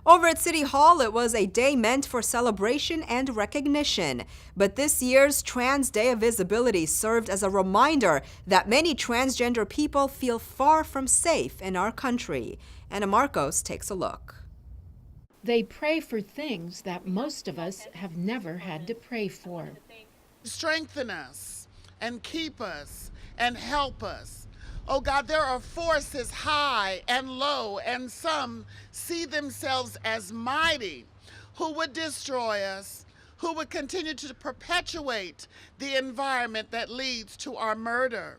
Over at City Hall, it was a day meant for celebration and recognition. But this year's Trans Day of Visibility served as a reminder that many transgender people feel far from safe in our country. Anna Marcos takes a look. They pray for things that most of us have never had to pray for. Strengthen us and keep us and help us. Oh God, there are forces high and low, and some see themselves as mighty, who would destroy us, who would continue to perpetuate the environment that leads to our murder.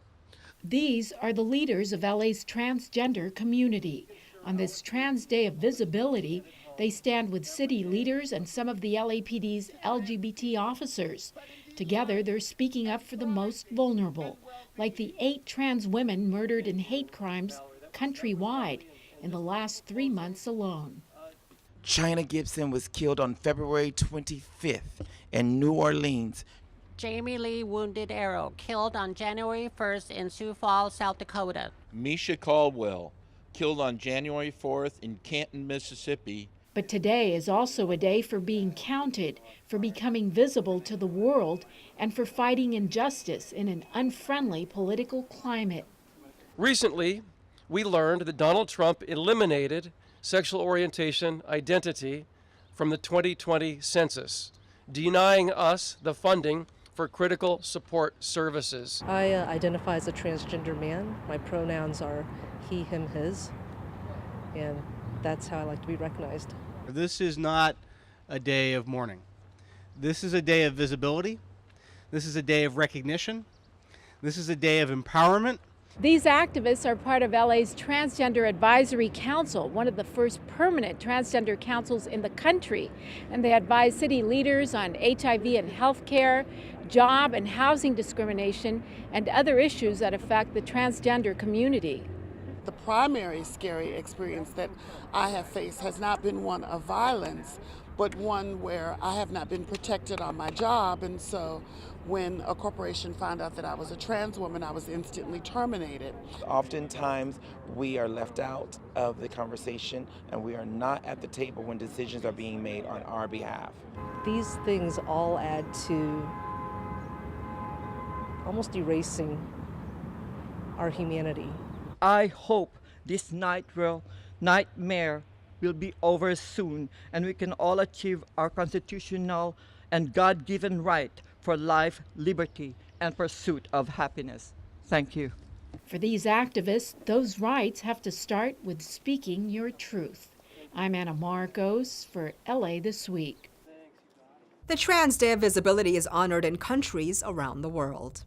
These are the leaders of LA's transgender community. On this Trans Day of Visibility, they stand with city leaders and some of the LAPD's LGBT officers. Together, they're speaking up for the most vulnerable, like the 8 trans women murdered in hate crimes countrywide in the last 3 months alone. China Gibson was killed on February 25th in New Orleans. Jamie Lee Wounded Arrow, killed on January 1st in Sioux Falls, South Dakota. Misha Caldwell, killed on January 4th in Canton, Mississippi. But today is also a day for being counted, for becoming visible to the world, and for fighting injustice in an unfriendly political climate. Recently, we learned that Donald Trump eliminated sexual orientation identity from the 2020 census, denying us the funding for critical support services. I identify as a transgender man. My pronouns are he, him, his, and that's how I like to be recognized. This is not a day of mourning. This is a day of visibility. This is a day of recognition. This is a day of empowerment. These activists are part of LA's Transgender Advisory Council, one of the first permanent transgender councils in the country. And they advise city leaders on HIV and health care, job and housing discrimination, and other issues that affect the transgender community. The primary scary experience that I have faced has not been one of violence, but one where I have not been protected on my job. And so when a corporation found out that I was a trans woman, I was instantly terminated. Oftentimes, we are left out of the conversation and we are not at the table when decisions are being made on our behalf. These things all add to almost erasing our humanity. I hope this nightmare will be over soon and we can all achieve our constitutional and God-given right for life, liberty, and pursuit of happiness. Thank you. For these activists, those rights have to start with speaking your truth. I'm Anna Marcos for LA This Week. The Trans Day of Visibility is honored in countries around the world.